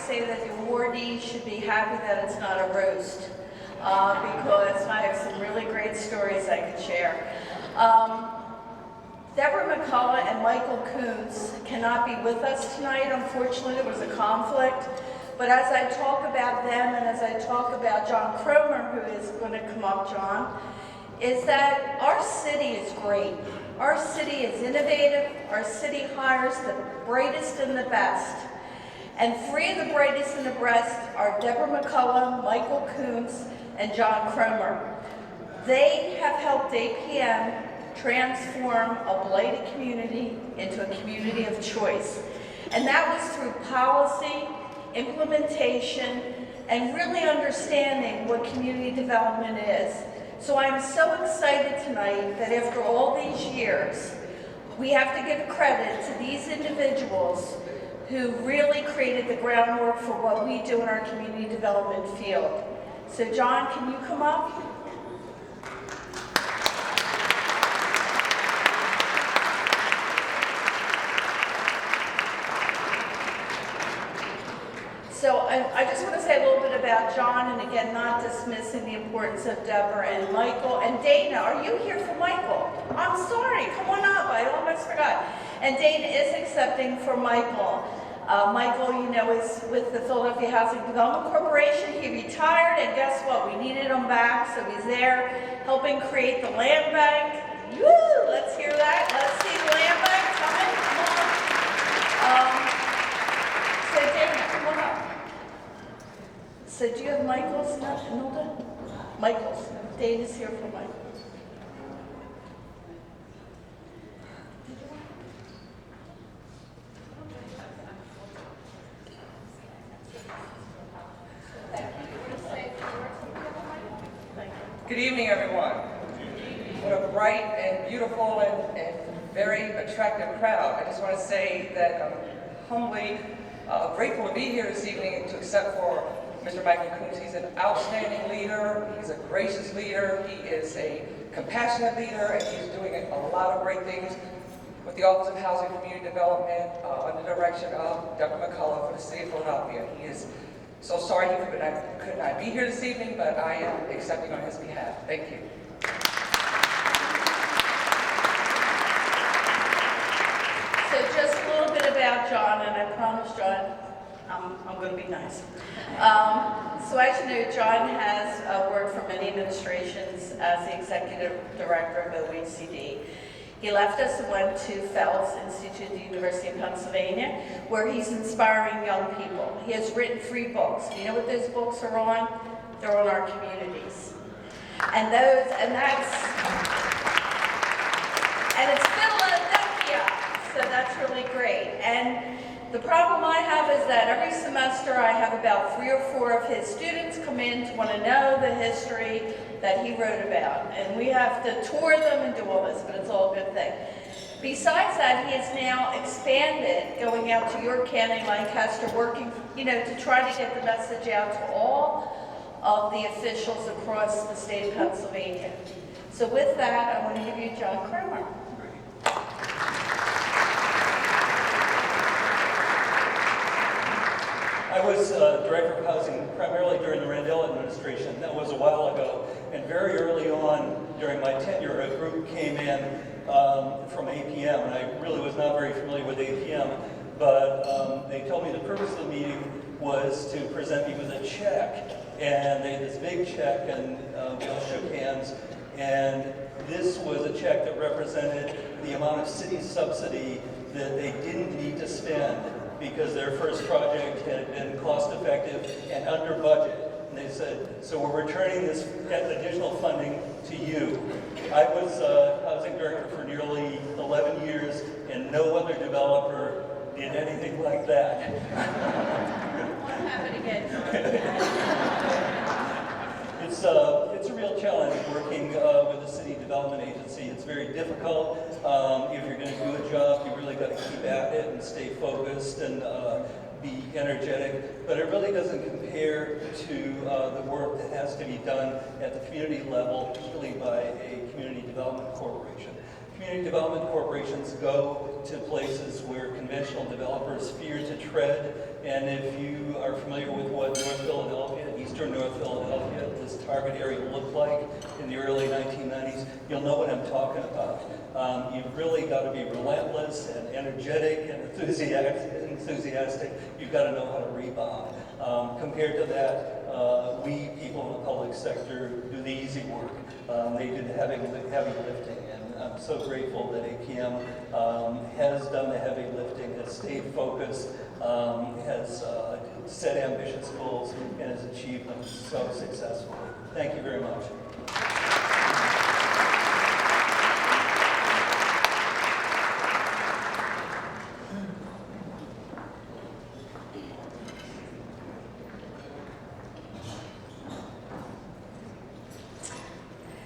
say that the awardees should be happy that it's not a roast, because I have some really great stories I could share. Deborah McColloch and Michel Koonce cannot be with us tonight. Unfortunately, there was a conflict. But as I talk about them and as I talk about John Kromer, who is going to come up, John, is that our city is great. Our city is innovative. Our city hires the brightest and the best. And three of the brightest and the best are Deborah McColloch, Michel Koonce, and John Kromer. They have helped APM transform a blighted community into a community of choice. And that was through policy, implementation, and really understanding what community development is. So I'm so excited tonight that after all these years, we have to give credit to these individuals who really created the groundwork for what we do in our community development field. So John, can you come up? So I just want to say a little bit about John, and again, not dismissing the importance of Deborah and Michel. And Dana, are you here for Michel? I'm sorry, come on up, I almost forgot. And Dana is accepting for Michel. Michel, you know, is with the Philadelphia Housing Development Corporation. He retired, and guess what? We needed him back, so he's there helping create the land bank. Woo! Let's hear that. Let's see the land bank coming. Come on. So Dana, come on up. So do you have Michel's stuff, Nilda? Michel's. Dana's here for Michel. Good evening, everyone. What a bright and beautiful and very attractive crowd. I just want to say that I'm humbly grateful to be here this evening to accept for Mr. Michel Koonce. He's an outstanding leader. He's a gracious leader. He is a compassionate leader, and he's doing a lot of great things with the Office of Housing and Community Development under the direction of Deborah McColloch for the City of Philadelphia. He is so sorry he could not be here this evening, but I am accepting on his behalf. Thank you. So just a little bit about John, and I promise John, I'm going to be nice. So as you know, John has worked for many administrations as the executive director of OECD. He left us and went to Fels Institute at the University of Pennsylvania, where he's inspiring young people. He has written 3 books. Do you know what those books are on? They're on our communities. And it's Philadelphia, so that's really great. And the problem I have is that every semester I have about 3 or 4 of his students come in to want to know the history that he wrote about. And we have to tour them and do all this, but it's all a good thing. Besides that, he has now expanded, going out to York County, Lancaster, working, to try to get the message out to all of the officials across the state of Pennsylvania. So with that, I want to give you John Kromer. I was Director of Housing primarily during the Randell administration. That was a while ago. And very early on during my tenure, a group came in from APM, and I really was not very familiar with APM, but they told me the purpose of the meeting was to present me with a check. And they had this big check, and we all shook hands. And this was a check that represented the amount of city subsidy that they didn't need to spend because their first project had been cost-effective and under budget. And they said, so we're returning this additional funding to you. I was housing director for nearly 11 years, and no other developer did anything like that. Won't happen again. It's a real challenge working with the city development agency. It's very difficult. If you're going to do a job, you really got to keep at it and stay focused and be energetic. But it really doesn't compare to the work that has to be done at the community level, particularly by a community development corporation. Community development corporations go to places where conventional developers fear to tread, and if you are target area looked like in the early 1990s, you'll know what I'm talking about. You've really got to be relentless and energetic and enthusiastic. You've got to know how to rebound. Compared to that, we people in the public sector do the easy work. They do the heavy lifting, and I'm so grateful that APM has done the heavy lifting, has stayed focused, has set ambitious goals, and has achieved them so successfully. Thank you very much.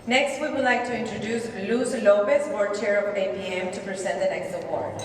Next, we would like to introduce Luz Lopez, Board Chair of APM, to present the next award.